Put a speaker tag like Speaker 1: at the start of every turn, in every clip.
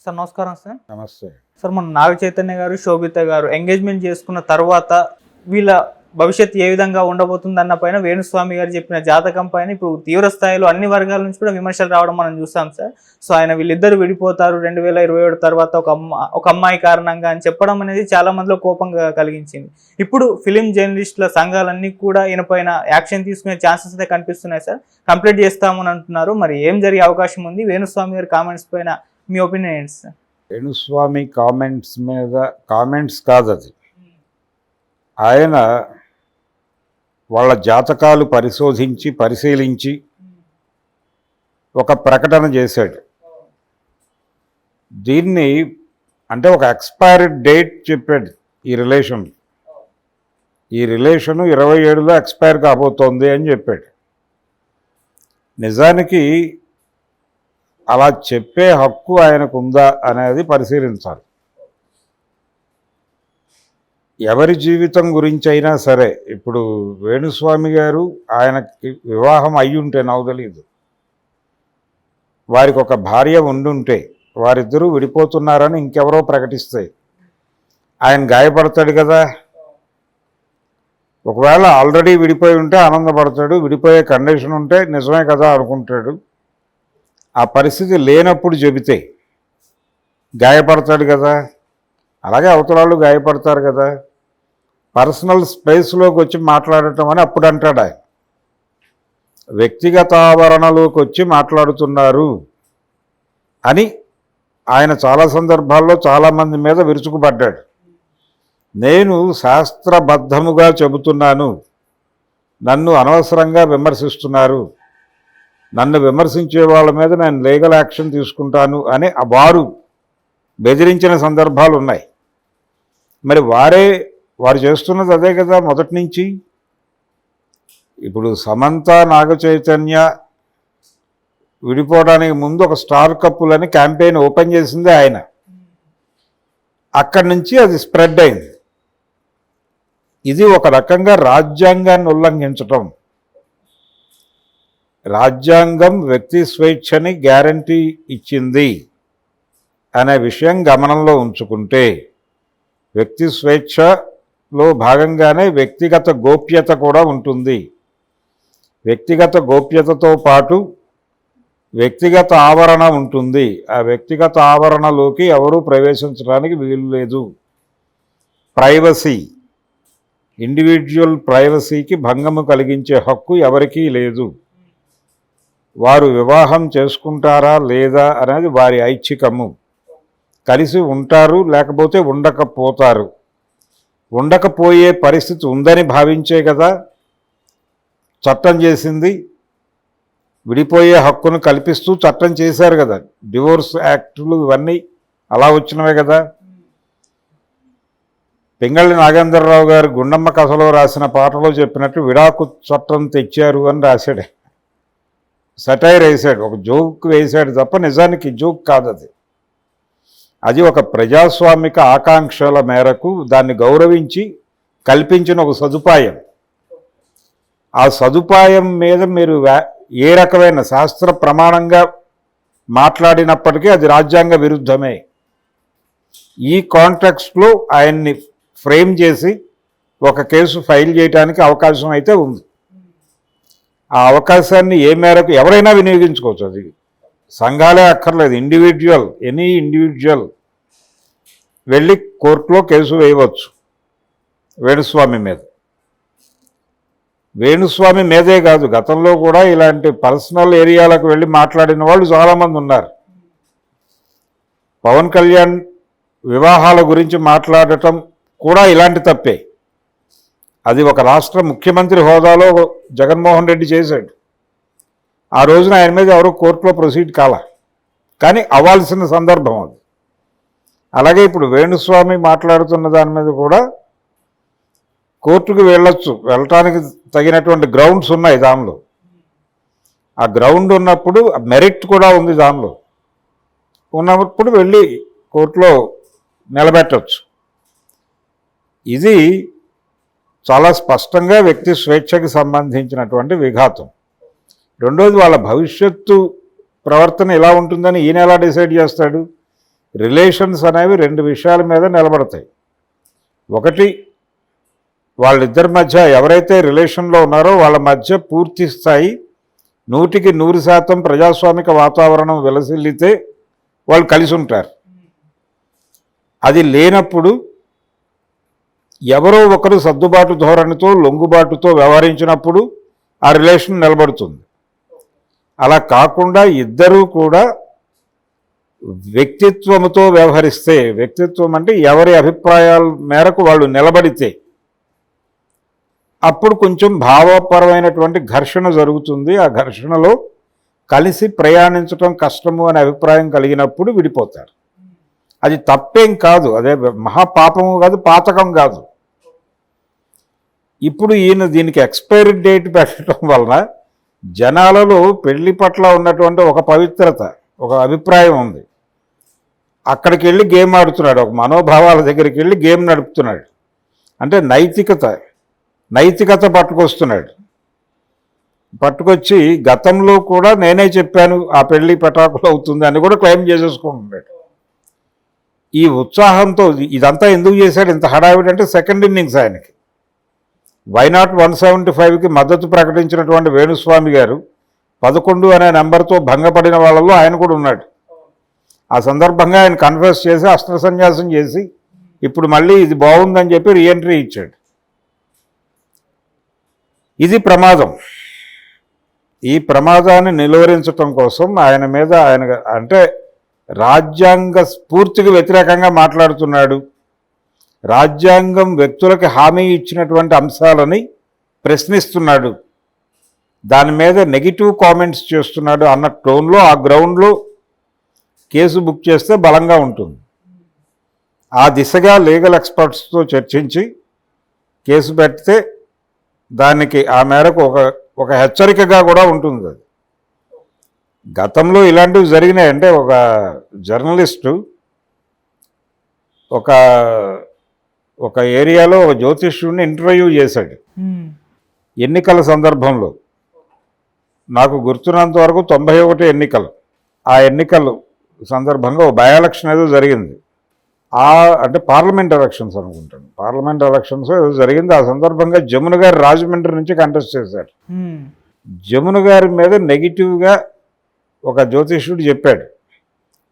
Speaker 1: Sir నమస్కారం sir.
Speaker 2: నమస్తే
Speaker 1: sir మన నాగ చైతన్య గారు, శోభిత గారు ఎంగేజ్మెంట్ చేసుకున్న తర్వాత వీళ్ళ భవిష్యత్తు ఏ విధంగా ఉండబోతుంది అన్న పైన వేణుస్వామి గారు చెప్పిన జాతకం పైన ఇప్పుడు తీవ్ర స్థాయిలో అన్ని వర్గాల నుంచి కూడా విమర్శలు రావడం మనం చూసాం సార్. సో ఆయన వీళ్ళిద్దరు విడిపోతారు 2027 తర్వాత ఒక అమ్మాయి కారణంగా అని చెప్పడం అనేది చాలా మందిలో కోపంగా కలిగించింది. ఇప్పుడు ఫిలిం జర్నలిస్టుల సంఘాలన్నీ కూడా ఈయన పైన యాక్షన్ తీసుకునే ఛాన్సెస్ అయితే కనిపిస్తున్నాయి సార్. కంప్లీట్ చేస్తామని అంటున్నారు. మరి ఏం జరిగే అవకాశం ఉంది? వేణుస్వామి గారి కామెంట్స్ పైన మీ ఒపీనియన్ ఏంటి సార్?
Speaker 2: వేణుస్వామి కామెంట్స్ మీద కామెంట్స్ కాదు, అది ఆయన వాళ్ళ జాతకాలు పరిశీలించి ఒక ప్రకటన చేశాడు. దీన్ని అంటే ఒక ఎక్స్పైరీ డేట్ చెప్పాడు. ఈ రిలేషను 27లో ఎక్స్పైర్ కాబోతోంది అని చెప్పాడు. నిజానికి అలా చెప్పే హక్కు ఆయనకు ఉందా అనేది పరిశీలించాలి. ఎవరి జీవితం గురించి అయినా సరే, ఇప్పుడు వేణుస్వామి గారు ఆయనకి వివాహం అయ్యుంటే నాకు తెలియదు, వారికి ఒక భార్య ఉండుంటే వారిద్దరూ విడిపోతున్నారని ఇంకెవరో ప్రకటిస్తే ఆయన గాయపడతాడు కదా. ఒకవేళ ఆల్రెడీ విడిపోయి ఉంటే ఆనందపడతాడు, విడిపోయే కండిషన్ ఉంటే నిజమే కదా అనుకుంటాడు. ఆ పరిస్థితి లేనప్పుడు చెబితే గాయపడతాడు కదా. అలాగే అవతలాళ్ళు గాయపడతారు కదా. పర్సనల్ స్పేస్లోకి వచ్చి మాట్లాడటం అని అప్పుడు అంటాడు ఆయన. వ్యక్తిగత ఆవరణలోకి వచ్చి మాట్లాడుతున్నారు అని ఆయన చాలా సందర్భాల్లో చాలామంది మీద విరుచుకుపడ్డాడు. నేను శాస్త్రబద్ధముగా చెబుతున్నాను, నన్ను అనవసరంగా విమర్శిస్తున్నారు, నన్ను విమర్శించే వాళ్ళ మీద నేను లీగల్ యాక్షన్ తీసుకుంటాను అని వారు బెదిరించిన సందర్భాలు ఉన్నాయి. మరి వారు చేస్తున్నది అదే కదా మొదటి నుంచి. ఇప్పుడు సమంత నాగ చైతన్య విడిపోవడానికి ముందు ఒక స్టార్ కప్పులని క్యాంపెయిన్ ఓపెన్ చేసిందే ఆయన. అక్కడి నుంచి అది స్ప్రెడ్ అయింది. ఇది ఒక రకంగా రాజ్యాంగాన్ని ఉల్లంఘించటం. రాజ్యాంగం వ్యక్తి స్వేచ్ఛని గ్యారంటీ ఇచ్చింది అనే విషయం గమనంలో ఉంచుకుంటే, వ్యక్తి స్వేచ్ఛలో భాగంగానే వ్యక్తిగత గోప్యత కూడా ఉంటుంది. వ్యక్తిగత గోప్యతతో పాటు వ్యక్తిగత ఆవరణ ఉంటుంది. ఆ వ్యక్తిగత ఆవరణలోకి ఎవరూ ప్రవేశించడానికి వీలు లేదు. ప్రైవసీ, ఇండివిజువల్ ప్రైవసీకి భంగము కలిగించే హక్కు ఎవరికీ లేదు. వారు వివాహం చేసుకుంటారా లేదా అనేది వారి ఐచ్ఛికము. కలిసి ఉంటారు, లేకపోతే ఉండకపోతారు. ఉండకపోయే పరిస్థితి ఉందని భావించే కదా చట్టం చేసింది. విడిపోయే హక్కును కల్పిస్తూ చట్టం చేశారు కదా. డివోర్స్ యాక్టులు ఇవన్నీ అలా వచ్చినవే కదా. పింగళి నాగేంద్రరావు గారు గుండమ్మ కథలో రాసిన పాటలో చెప్పినట్టు విడాకు చట్టం తెచ్చారు అని రాశాడు. సటైర్ వేశాడు, ఒక జోక్ వేశాడు తప్ప నిజానికి జోక్ కాదు అది. అది ఒక ప్రజాస్వామిక ఆకాంక్షల మేరకు దాన్ని గౌరవించి కల్పించిన ఒక సదుపాయం. ఆ సదుపాయం మీద మీరు ఏ రకమైన శాస్త్ర ప్రమాణంగా మాట్లాడినప్పటికీ అది రాజ్యాంగ విరుద్ధమే. ఈ కాంటెక్స్ట్లో ఆయన్ని ఫ్రేమ్ చేసి ఒక కేసు ఫైల్ చేయడానికి అవకాశం అయితే ఉంది. ఆ అవకాశాన్ని ఏ మేరకు ఎవరైనా వినియోగించుకోవచ్చు. అది సంఘాలే అక్కర్లేదు, ఎనీ ఇండివిజువల్ వెళ్ళి కోర్టులో కేసు వేయవచ్చు వేణుస్వామి మీద. వేణుస్వామి మీదే కాదు, గతంలో కూడా ఇలాంటి పర్సనల్ ఏరియాలకు వెళ్ళి మాట్లాడిన వాళ్ళు చాలామంది ఉన్నారు. పవన్ కళ్యాణ్ వివాహాల గురించి మాట్లాడటం కూడా ఇలాంటి తప్పే. అది ఒక రాష్ట్ర ముఖ్యమంత్రి హోదాలో జగన్మోహన్ రెడ్డి చేశాడు. ఆ రోజున ఆయన మీద ఎవరో కోర్టులో ప్రొసీడ్ కాలా, కానీ అవ్వాల్సిన సందర్భం అది. అలాగే ఇప్పుడు వేణుస్వామి మాట్లాడుతున్న దాని మీద కూడా కోర్టుకు వెళ్ళటానికి తగినటువంటి గ్రౌండ్స్ ఉన్నాయి దానిలో. ఆ గ్రౌండ్ ఉన్నప్పుడు మెరిట్ కూడా ఉంది దానిలో. ఉన్నప్పుడు వెళ్ళి కోర్టులో నిలబెట్టవచ్చు. ఇది చాలా స్పష్టంగా వ్యక్తి స్వేచ్ఛకి సంబంధించినటువంటి విఘాతం. రెండోది, వాళ్ళ భవిష్యత్తు ప్రవర్తన ఎలా ఉంటుందని ఈయన ఎలా డిసైడ్ చేస్తాడు? రిలేషన్స్ అనేవి రెండు విషయాల మీద నిలబడతాయి. ఒకటి, వాళ్ళిద్దరి మధ్య ఎవరైతే రిలేషన్లో ఉన్నారో వాళ్ళ మధ్య పూర్తి స్థాయి 100% ప్రజాస్వామిక వాతావరణం విలసిల్లితే వాళ్ళు కలిసి ఉంటారు. అది లేనప్పుడు ఎవరో ఒకరు సర్దుబాటు ధోరణితో లొంగుబాటుతో వ్యవహరించినప్పుడు ఆ రిలేషన్ నిలబడుతుంది. అలా కాకుండా ఇద్దరూ కూడా వ్యక్తిత్వంతో వ్యవహరిస్తే, వ్యక్తిత్వం అంటే ఎవరి అభిప్రాయాల మేరకు వాళ్ళు నిలబడితే అప్పుడు కొంచెం భావపరమైనటువంటి ఘర్షణ జరుగుతుంది. ఆ ఘర్షణలో కలిసి ప్రయాణించడం కష్టము అనే అభిప్రాయం కలిగినప్పుడు విడిపోతారు. అది తప్పేం కాదు, అదే మహాపాపము కాదు, పాతకం కాదు. ఇప్పుడు ఈయన దీనికి ఎక్స్పైరీ డేట్ పెట్టడం వలన జనాలలో పెళ్లి పట్ల ఉన్నటువంటి ఒక పవిత్రత, ఒక అభిప్రాయం ఉంది. అక్కడికి వెళ్ళి గేమ్ ఆడుతున్నాడు, ఒక మనోభావాల దగ్గరికి వెళ్ళి గేమ్ నడుపుతున్నాడు. అంటే నైతికత పట్టుకొస్తున్నాడు. పట్టుకొచ్చి గతంలో కూడా నేనే చెప్పాను ఆ పెళ్లి పటాకులు అవుతుంది అని కూడా క్లెయిమ్ చేసేసుకుంటున్నాడు. ఈ ఉత్సాహంతో ఇదంతా ఎందుకు చేశాడు ఇంత హడావిడి అంటే సెకండ్ ఇన్నింగ్స్ ఆయనకి. వైనాట్ 175కి మద్దతు ప్రకటించినటువంటి వేణుస్వామి గారు 11 అనే నెంబర్తో భంగపడిన వాళ్ళలో ఆయన కూడా ఉన్నాడు. ఆ సందర్భంగా ఆయన కన్ఫెస్ చేసి అస్త్ర సన్యాసం చేసి ఇప్పుడు మళ్ళీ ఇది బాగుందని చెప్పి రీఎంట్రీ ఇచ్చాడు. ఇది ప్రమాదం. ఈ ప్రమాదాన్ని నిలువరించడం కోసం ఆయన మీద అంటే రాజ్యాంగ స్ఫూర్తికి వ్యతిరేకంగా మాట్లాడుతున్నాడు, రాజ్యాంగం వ్యక్తులకు హామీ ఇచ్చినటువంటి అంశాలని ప్రశ్నిస్తున్నాడు, దాని మీద నెగిటివ్ కామెంట్స్ చేస్తున్నాడు అన్న టోన్లో ఆ గ్రౌండ్లో కేసు బుక్ చేస్తే బలంగా ఉంటుంది. ఆ దిశగా లీగల్ ఎక్స్పర్ట్స్తో చర్చించి కేసు పెడితే దానికి ఆ మేరకు ఒక హెచ్చరికగా కూడా ఉంటుంది. అది గతంలో ఇలాంటివి జరిగినాయంటే ఒక జర్నలిస్టు ఒక ఏరియాలో ఒక జ్యోతిష్యుడిని ఇంటర్వ్యూ చేశాడు ఎన్నికల సందర్భంలో. నాకు గుర్తున్నంత వరకు 91 ఎన్నికలు. ఆ ఎన్నికలు సందర్భంగా ఒక బై ఎలక్షన్ ఏదో జరిగింది. అంటే పార్లమెంట్ ఎలక్షన్స్ అనుకుంటాను, పార్లమెంట్ ఎలక్షన్స్ ఏదో జరిగింది. ఆ సందర్భంగా జమున గారు రాజమండ్రి నుంచి కంటెస్ట్ చేశారు. జమున గారి మీద నెగిటివ్గా ఒక జ్యోతిష్యుడు చెప్పాడు,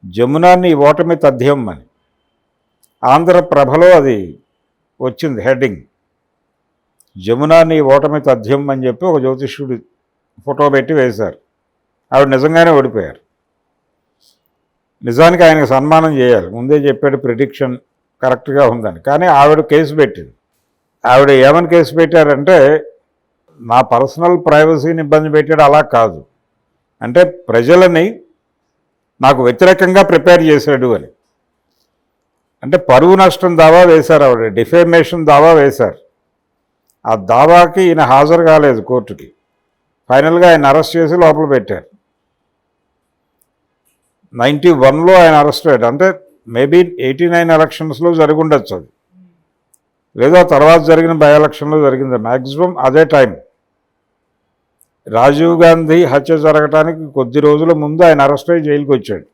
Speaker 2: జమునాన్ని ఓటమి తథ్యం అని. ఆంధ్రప్రభలో అది వచ్చింది హెడ్డింగ్, జమునాన్ని ఓటమి తథ్యం అని చెప్పి ఒక జ్యోతిష్యుడు ఫోటో పెట్టి వేశారు. ఆవిడ నిజంగానే ఓడిపోయారు. నిజానికి ఆయనకు సన్మానం చేయాలి, ముందే చెప్పాడు ప్రిడిక్షన్ కరెక్ట్గా ఉందని. కానీ ఆవిడ కేసు పెట్టింది. ఆవిడ ఏమని కేసు పెట్టారంటే నా పర్సనల్ ప్రైవసీని ఇబ్బంది పెట్టాడు, అలా కాదు, అంటే ప్రజలని నాకు వ్యతిరేకంగా ప్రిపేర్ చేశాడు అని. అంటే పరువు నష్టం దావా వేశారు ఆవిడ, డిఫేమేషన్ దావా వేశారు. ఆ దావాకి ఈయన హాజరు కాలేదు కోర్టుకి. ఫైనల్గా ఆయన అరెస్ట్ చేసి లోపల పెట్టారు. 91లో ఆయన అరెస్ట్ అయ్యాడు. అంటే మేబీ 89 ఎలక్షన్స్లో జరిగి ఉండొచ్చు అది, లేదా తర్వాత జరిగిన బై ఎలక్షన్లో జరిగింది. మ్యాక్సిమం అదే టైం. రాజీవ్ గాంధీ హత్య జరగటానికి కొద్ది రోజుల ముందు ఆయన అరెస్ట్ అయ్యి జైలుకి వచ్చాడు.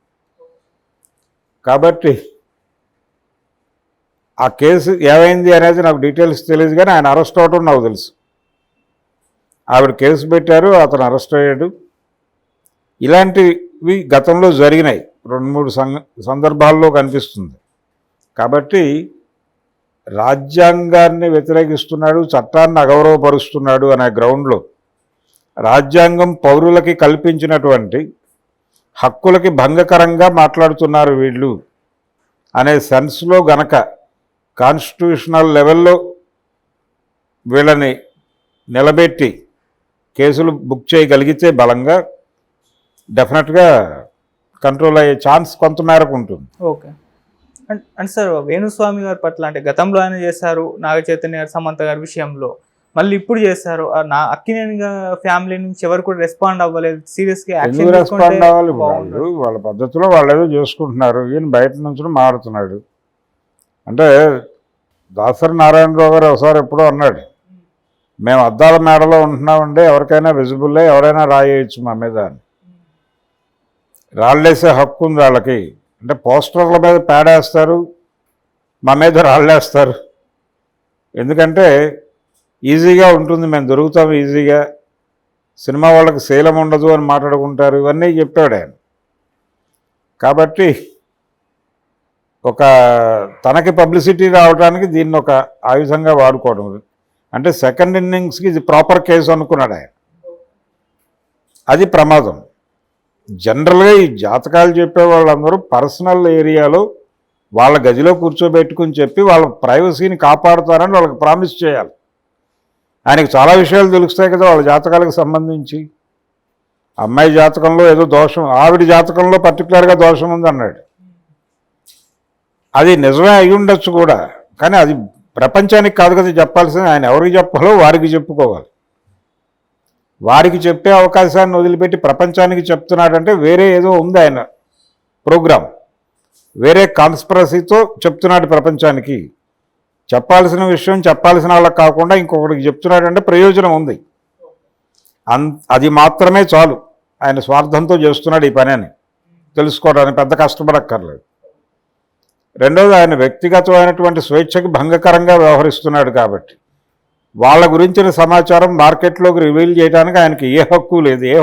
Speaker 2: కాబట్టి ఆ కేసు ఏమైంది అనేది నాకు డీటెయిల్స్ తెలియదు, కానీ ఆయన అరెస్ట్ అవటం నాకు తెలుసు. ఆవిడ కేసు పెట్టారు, అతను అరెస్ట్ అయ్యాడు. ఇలాంటివి గతంలో జరిగినాయి, 2-3 సందర్భాల్లో కనిపిస్తుంది. కాబట్టి రాజ్యాంగాన్ని వ్యతిరేకిస్తున్నాడు, చట్టాన్ని అగౌరవపరుస్తున్నాడు అనే గ్రౌండ్లో రాజ్యాంగం పౌరులకి కల్పించినటువంటి హక్కులకి భంగకరంగా మాట్లాడుతున్నారు వీళ్ళు అనే సెన్స్లో గనక కాన్స్టిట్యూషనల్ లెవెల్లో వీళ్ళని నిలబెట్టి కేసులు బుక్ చేయగలిగితే బలంగా డెఫినెట్గా కంట్రోల్ అయ్యే ఛాన్స్ కొంతమేరకు ఉంటుంది.
Speaker 1: ఓకే. అంటే సార్ వేణుస్వామి గారి పట్ల అంటే గతంలో ఆయన చేశారు, నాగ చైతన్య గారు, సమంత గారి విషయంలో, మళ్ళీ ఇప్పుడు చేశారు. నా అక్కినేని ఫ్యామిలీ నుంచి ఎవరు కూడా రెస్పాండ్ అవ్వలేదు, సీరియస్గా
Speaker 2: ఎందుకు రెస్పాండ్ అవ్వాలి? వాళ్ళ పద్ధతిలో వాళ్ళు ఏదో చేసుకుంటున్నారు, ఈయన బయట నుంచి మారుతున్నాడు. అంటే దాసరి నారాయణరావు గారు ఒకసారి ఎప్పుడో అన్నాడు, మేము అద్దాల మేడలో ఉంటున్నామంటే ఎవరికైనా విజిబుల్ అయ్యి ఎవరైనా రాయేయచ్చు మా మీద అని. రాళ్ళేసే హక్కు ఉంది వాళ్ళకి, అంటే పోస్టర్ల మీద పేడేస్తారు, మా మీద రాళ్ళేస్తారు. ఎందుకంటే ఈజీగా ఉంటుంది, మేము దొరుకుతాం ఈజీగా, సినిమా వాళ్ళకి శీలం ఉండదు అని మాట్లాడుకుంటారు, ఇవన్నీ చెప్పాడు ఆయన. కాబట్టి ఒక తనకి పబ్లిసిటీ రావడానికి దీన్ని ఒక ఆయుధంగా వాడుకోవడం, అంటే సెకండ్ ఇన్నింగ్స్కి ఇది ప్రాపర్ కేసు అనుకున్నాడు ఆయన. అది ప్రమాదం. జనరల్గా ఈ జాతకాలు చెప్పే వాళ్ళందరూ పర్సనల్ ఏరియాలో వాళ్ళ గదిలో కూర్చోబెట్టుకుని చెప్పి వాళ్ళ ప్రైవసీని కాపాడుతారని వాళ్ళకి ప్రామిస్ చేయాలి. ఆయనకు చాలా విషయాలు తెలుస్తాయి కదా వాళ్ళ జాతకాలకు సంబంధించి. అమ్మాయి జాతకంలో ఏదో దోషం, ఆవిడ జాతకంలో పర్టికులర్గా దోషం ఉంది అన్నాడు. అది నిజమే అయి ఉండొచ్చు కూడా, కానీ అది ప్రపంచానికి కాదు కదా చెప్పాల్సింది. ఆయన ఎవరికి చెప్పాలో వారికి చెప్పుకోవాలి. వారికి చెప్పే అవకాశాన్ని వదిలిపెట్టి ప్రపంచానికి చెప్తున్నాడంటే వేరే ఏదో ఉంది ఆయన ప్రోగ్రాం, వేరే కాన్స్పిరసీతో చెప్తున్నాడు ప్రపంచానికి. చెప్పాల్సిన విషయం చెప్పాల్సిన వాళ్ళకి కాకుండా ఇంకొకటికి చెప్తున్నాడంటే ప్రయోజనం ఉంది. అది మాత్రమే చాలు. ఆయన స్వార్థంతో చేస్తున్నాడు ఈ పని అని తెలుసుకోవడానికి పెద్ద కష్టపడక్కర్లేదు. రెండవది, ఆయన వ్యక్తిగతమైనటువంటి స్వేచ్ఛకి భంగకరంగా వ్యవహరిస్తున్నాడు కాబట్టి వాళ్ళ గురించిన సమాచారం మార్కెట్లోకి రివీల్ చేయడానికి ఆయనకి ఏ హక్కు లేదు, ఏ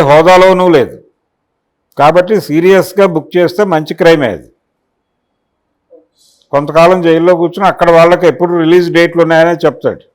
Speaker 2: హోదాలోనూ లేదు. కాబట్టి సీరియస్గా బుక్ చేస్తే మంచి క్రైమే అది. కొంతకాలం జైల్లో కూర్చుని అక్కడ వాళ్ళకి ఎప్పుడు రిలీజ్ డేట్లు ఉన్నాయనే చెప్తాడు.